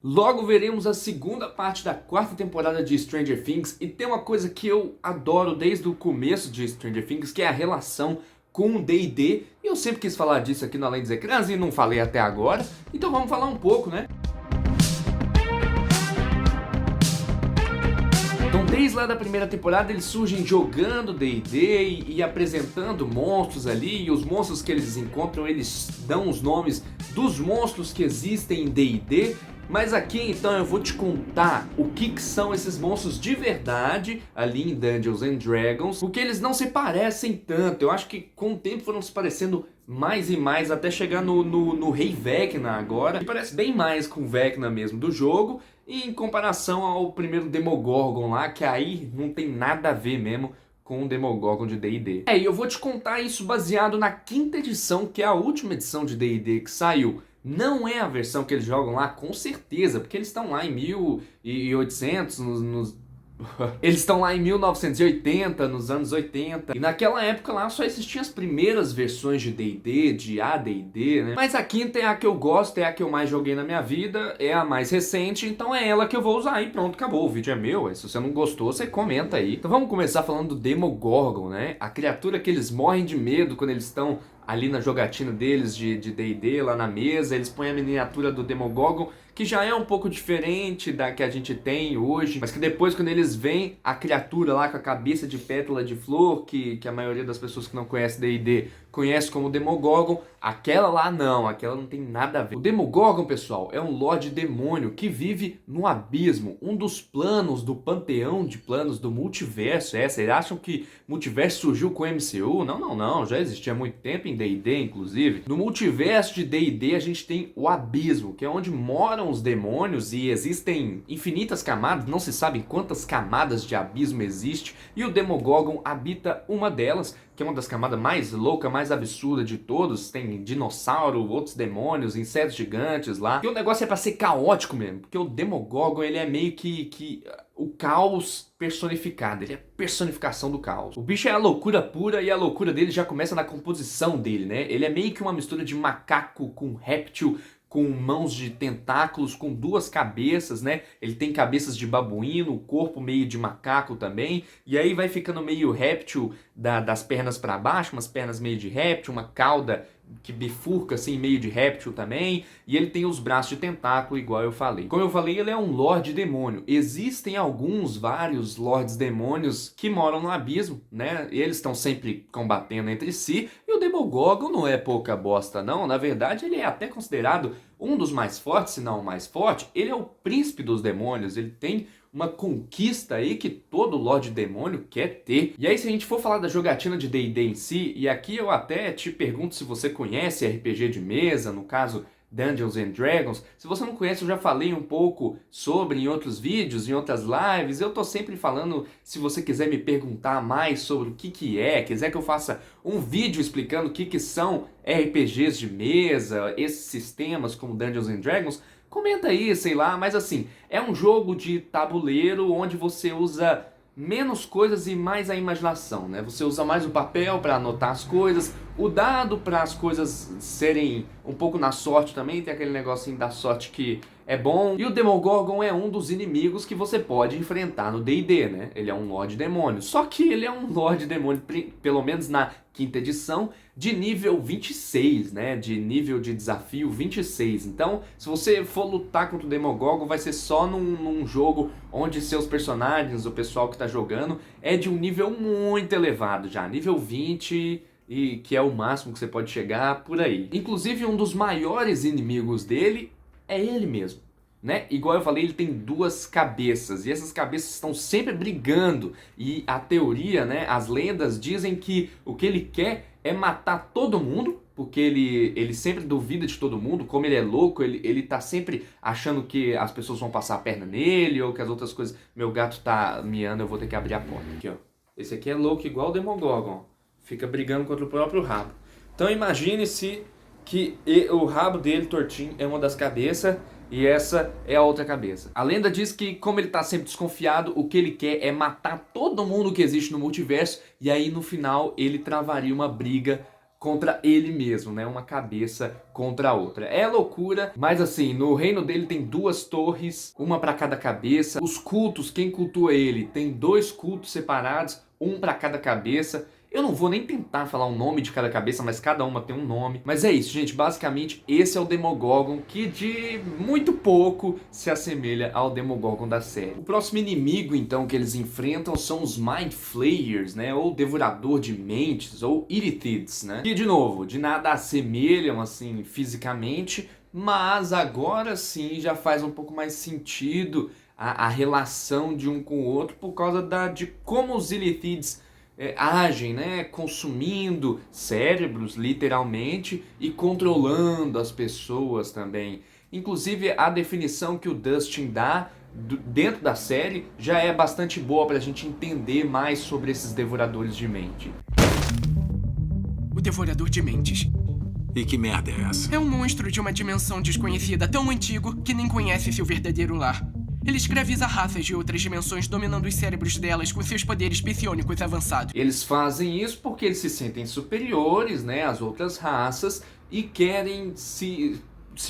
Logo veremos a segunda parte da quarta temporada de Stranger Things e tem uma coisa que eu adoro desde o começo de Stranger Things, que é a relação com o D&D. E eu sempre quis falar disso aqui no Além dos Ecrãs e não falei até agora, então vamos falar um pouco, né? Então desde lá da primeira temporada eles surgem jogando D&D e apresentando monstros ali, e os monstros que eles encontram eles dão os nomes dos monstros que existem em D&D. Mas aqui então eu vou te contar o que são esses monstros de verdade ali em Dungeons and Dragons, porque eles não se parecem tanto. Eu acho que com o tempo foram se parecendo mais e mais até chegar no Rei Vecna agora, que parece bem mais com o Vecna mesmo do jogo, e em comparação ao primeiro Demogorgon lá, que aí não tem nada a ver mesmo com o Demogorgon de D&D. E eu vou te contar isso baseado na quinta edição, que é a última edição de D&D que saiu. Não é a versão que eles jogam lá, com certeza, porque eles estão lá em 1800, eles estão lá em 1980, nos anos 80. E naquela época lá só existiam as primeiras versões de D&D, de AD&D, né? Mas a quinta é a que eu gosto, é a que eu mais joguei na minha vida, é a mais recente, então é ela que eu vou usar e pronto, acabou. O vídeo é meu, se você não gostou, você comenta aí. Então vamos começar falando do Demogorgon, né? A criatura que eles morrem de medo quando eles estão ali na jogatina deles de D&D, lá na mesa, eles põem a miniatura do Demogorgon, que já é um pouco diferente da que a gente tem hoje, mas que depois quando eles veem a criatura lá com a cabeça de pétala de flor, que a maioria das pessoas que não conhecem D&D conhece como Demogorgon, aquela não tem nada a ver. O Demogorgon, pessoal, é um Lorde Demônio que vive no abismo, um dos planos do panteão de planos do multiverso. Vocês acham que multiverso surgiu com o MCU? Não, já existia há muito tempo em D&D, inclusive. No multiverso de D&D a gente tem o abismo, que é onde moram os demônios e existem infinitas camadas, não se sabe quantas camadas de abismo existe, e o Demogorgon habita uma delas, que é uma das camadas mais loucas, mais absurdas de todos. Tem dinossauro, outros demônios, insetos gigantes lá. E o negócio é pra ser caótico mesmo, porque o Demogorgon ele é meio que o caos personificado, ele é a personificação do caos. O bicho é a loucura pura e a loucura dele já começa na composição dele, né? Ele é meio que uma mistura de macaco com réptil, com mãos de tentáculos, com duas cabeças, né? Ele tem cabeças de babuíno, o corpo meio de macaco também, e aí vai ficando meio réptil das pernas para baixo, umas pernas meio de réptil, uma cauda que bifurca assim, meio de réptil também, e ele tem os braços de tentáculo, igual eu falei. Como eu falei, ele é um Lorde Demônio. Existem vários Lordes Demônios que moram no abismo, né? Eles estão sempre combatendo entre si, e o Demogorgon não é pouca bosta, não. Na verdade, ele é até considerado um dos mais fortes, se não o mais forte. Ele é o príncipe dos demônios, ele tem uma conquista aí que todo Lorde Demônio quer ter. E aí se a gente for falar da jogatina de D&D em si, e aqui eu até te pergunto se você conhece RPG de mesa, no caso Dungeons and Dragons. Se você não conhece, eu já falei um pouco sobre em outros vídeos, em outras lives. Eu tô sempre falando, se você quiser me perguntar mais sobre o que é, quiser que eu faça um vídeo explicando o que são RPGs de mesa, esses sistemas como Dungeons and Dragons, comenta aí, sei lá, mas assim, é um jogo de tabuleiro onde você usa menos coisas e mais a imaginação, né? Você usa mais o papel para anotar as coisas, o dado para as coisas serem um pouco na sorte também, tem aquele negocinho da sorte que é bom. E o Demogorgon é um dos inimigos que você pode enfrentar no D&D, né? Ele é um Lorde Demônio, só que ele é um Lorde Demônio, pelo menos na quinta edição, de nível 26, né? De nível de desafio 26. Então, se você for lutar contra o Demogorgon, vai ser só num jogo onde seus personagens, o pessoal que está jogando, é de um nível muito elevado já, nível 20, e que é o máximo que você pode chegar por aí. Inclusive, um dos maiores inimigos dele é ele mesmo, né? Igual eu falei, ele tem duas cabeças e essas cabeças estão sempre brigando, e a teoria, né, as lendas dizem que o que ele quer é matar todo mundo, porque ele sempre duvida de todo mundo. Como ele é louco, ele tá sempre achando que as pessoas vão passar a perna nele ou que as outras coisas... Meu gato tá miando, eu vou ter que abrir a porta aqui, ó. Esse aqui é louco igual o Demogorgon, fica brigando contra o próprio rabo. Então imagine-se que o rabo dele tortinho é uma das cabeças e essa é a outra cabeça. A lenda diz que, como ele tá sempre desconfiado, o que ele quer é matar todo mundo que existe no multiverso, e aí no final ele travaria uma briga contra ele mesmo, né? Uma cabeça contra a outra. É loucura, mas assim, no reino dele tem 2 torres, uma para cada cabeça. Os cultos, quem cultua ele, tem 2 cultos separados, um para cada cabeça. Eu não vou nem tentar falar o nome de cada cabeça, mas cada uma tem um nome. Mas é isso, gente. Basicamente, esse é o Demogorgon, que de muito pouco se assemelha ao Demogorgon da série. O próximo inimigo, então, que eles enfrentam são os Mind Flayers, né? Ou Devorador de Mentes, ou Illithids, né? Que, de novo, de nada assemelham, assim, fisicamente, mas agora sim já faz um pouco mais sentido a relação de um com o outro por causa de como os Illithids agem, né, consumindo cérebros, literalmente, e controlando as pessoas também. Inclusive, a definição que o Dustin dá dentro da série já é bastante boa para a gente entender mais sobre esses devoradores de mente. O Devorador de Mentes. E que merda é essa? É um monstro de uma dimensão desconhecida tão antigo que nem conhece seu verdadeiro lar. Ele escraviza raças de outras dimensões, dominando os cérebros delas com seus poderes psionicos avançados. Eles fazem isso porque eles se sentem superiores, né, às outras raças e querem se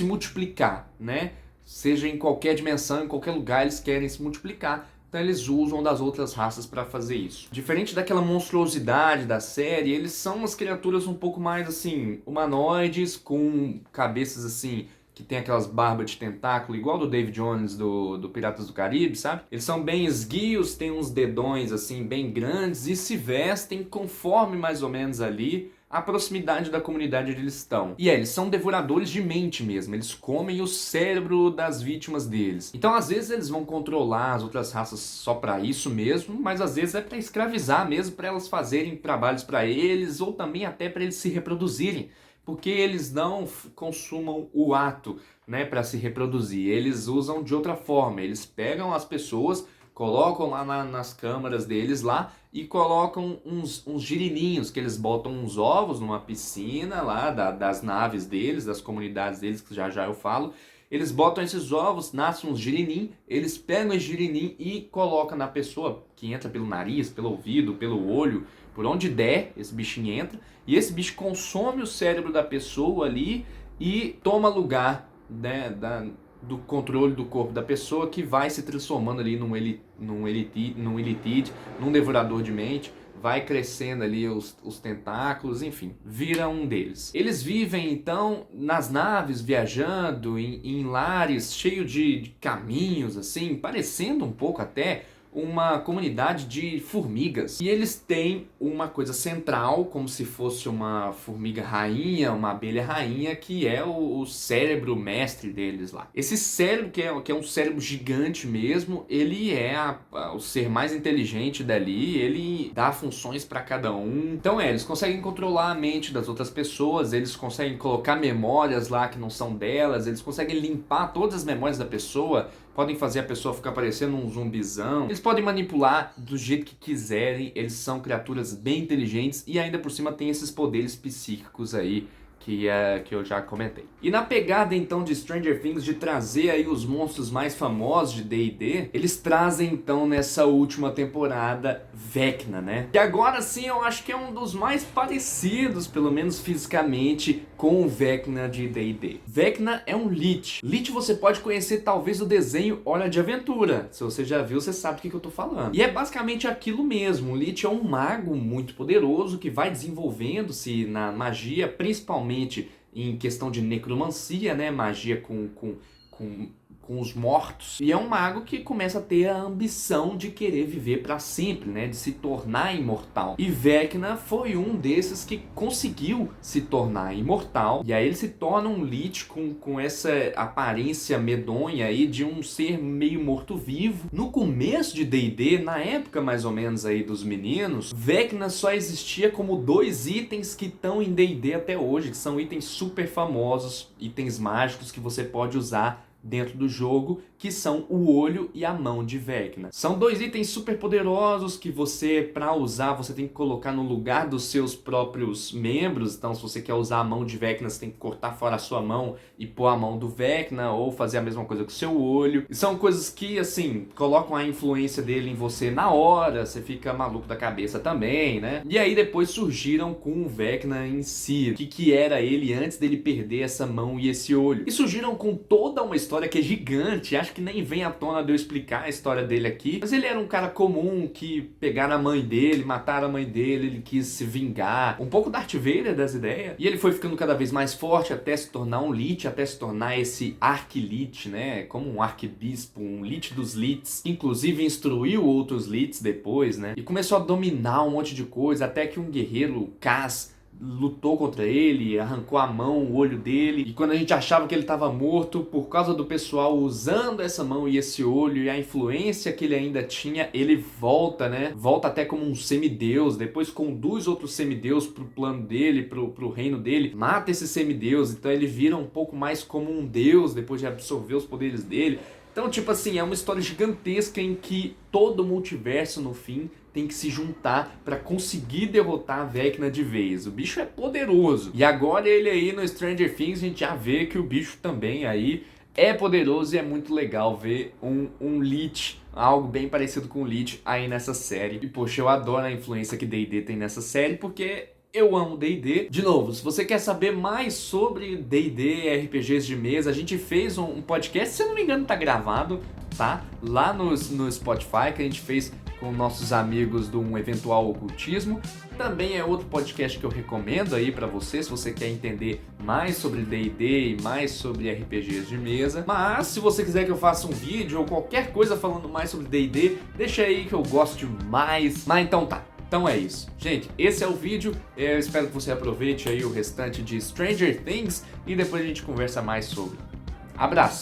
multiplicar, né? Seja em qualquer dimensão, em qualquer lugar, eles querem se multiplicar. Então eles usam das outras raças para fazer isso. Diferente daquela monstruosidade da série, eles são umas criaturas um pouco mais assim, humanoides, com cabeças assim, que tem aquelas barbas de tentáculo, igual do Davy Jones do Piratas do Caribe, sabe? Eles são bem esguios, têm uns dedões assim bem grandes e se vestem conforme mais ou menos ali a proximidade da comunidade onde eles estão. E eles são devoradores de mente mesmo, eles comem o cérebro das vítimas deles. Então às vezes eles vão controlar as outras raças só pra isso mesmo, mas às vezes é pra escravizar mesmo, pra elas fazerem trabalhos pra eles, ou também até pra eles se reproduzirem. Porque eles não consumam o ato, né, para se reproduzir. Eles usam de outra forma. Eles pegam as pessoas, colocam lá nas câmaras deles lá e colocam uns girininhos, que eles botam uns ovos numa piscina lá das naves deles, das comunidades deles, que já eu falo. Eles botam esses ovos, nascem uns girinim, eles pegam esse girinim e colocam na pessoa, que entra pelo nariz, pelo ouvido, pelo olho, por onde der, esse bichinho entra, e esse bicho consome o cérebro da pessoa ali e toma lugar, né, do controle do corpo da pessoa, que vai se transformando ali num Illithid, num devorador de mente, vai crescendo ali os tentáculos, enfim, vira um deles. Eles vivem então nas naves, viajando em lares cheios de caminhos, assim, parecendo um pouco até uma comunidade de formigas. E eles têm uma coisa central, como se fosse uma formiga rainha, uma abelha rainha, que é o cérebro mestre deles lá. Esse cérebro, que é um cérebro gigante mesmo, ele é o ser mais inteligente dali, ele dá funções para cada um. Então eles conseguem controlar a mente das outras pessoas, eles conseguem colocar memórias lá que não são delas, eles conseguem limpar todas as memórias da pessoa, podem fazer a pessoa ficar parecendo um zumbizão. Eles podem manipular do jeito que quiserem. Eles são criaturas bem inteligentes e ainda por cima tem esses poderes psíquicos aí que eu já comentei. E na pegada então de Stranger Things de trazer aí os monstros mais famosos de D&D, eles trazem então nessa última temporada Vecna, né? E agora sim eu acho que é um dos mais parecidos, pelo menos fisicamente, com o Vecna de D&D. Vecna é um Lich. Lich você pode conhecer talvez do desenho Hora de Aventura. Se você já viu, você sabe do que eu tô falando. E é basicamente aquilo mesmo. O Lich é um mago muito poderoso que vai desenvolvendo-se na magia, principalmente em questão de necromancia, né? Magia com os mortos. E é um mago que começa a ter a ambição de querer viver para sempre, né? De se tornar imortal. E Vecna foi um desses que conseguiu se tornar imortal. E aí ele se torna um Lich com essa aparência medonha aí de um ser meio morto-vivo. No começo de D&D, na época mais ou menos aí dos meninos, Vecna só existia como 2 itens que estão em D&D até hoje, que são itens super famosos, itens mágicos que você pode usar dentro do jogo, que são o olho e a mão de Vecna. São 2 itens super poderosos que você, para usar, você tem que colocar no lugar dos seus próprios membros. Então, se você quer usar a mão de Vecna, você tem que cortar fora a sua mão e pôr a mão do Vecna, ou fazer a mesma coisa com o seu olho. E são coisas que, assim, colocam a influência dele em você na hora, você fica maluco da cabeça também, né? E aí depois surgiram com o Vecna em si, o que era ele antes dele perder essa mão e esse olho. E surgiram com toda uma história que é gigante, acho que nem vem à tona de eu explicar a história dele aqui, mas ele era um cara comum que pegaram a mãe dele, mataram a mãe dele, ele quis se vingar, um pouco Darth Vader das ideias, e ele foi ficando cada vez mais forte até se tornar um Lich, até se tornar esse Arqui-Lich, né, como um arquebispo, um Lich dos Lits, que inclusive instruiu outros Lits depois, né, e começou a dominar um monte de coisa, até que um guerreiro, Kaz, lutou contra ele, arrancou a mão, o olho dele, e quando a gente achava que ele estava morto, por causa do pessoal usando essa mão e esse olho e a influência que ele ainda tinha, ele volta, né? Volta até como um semideus, depois conduz outros semideus pro plano dele, pro reino dele, mata esse semideus, então ele vira um pouco mais como um deus depois de absorver os poderes dele. Então, tipo assim, é uma história gigantesca em que todo o multiverso, no fim, tem que se juntar pra conseguir derrotar a Vecna de vez. O bicho é poderoso. E agora ele aí no Stranger Things, a gente já vê que o bicho também aí é poderoso e é muito legal ver um Lich, algo bem parecido com o Lich aí nessa série. E poxa, eu adoro a influência que D&D tem nessa série, porque eu amo D&D. De novo, se você quer saber mais sobre D&D, RPGs de mesa, a gente fez um podcast, se eu não me engano tá gravado, tá? Lá no Spotify, que a gente fez com nossos amigos do Um Eventual Ocultismo. Também é outro podcast que eu recomendo aí pra você, se você quer entender mais sobre D&D e mais sobre RPGs de mesa. Mas se você quiser que eu faça um vídeo ou qualquer coisa falando mais sobre D&D, deixa aí que eu gosto demais. Mas então tá. Então é isso. Gente, esse é o vídeo. Eu espero que você aproveite aí o restante de Stranger Things e depois a gente conversa mais sobre. Abraço!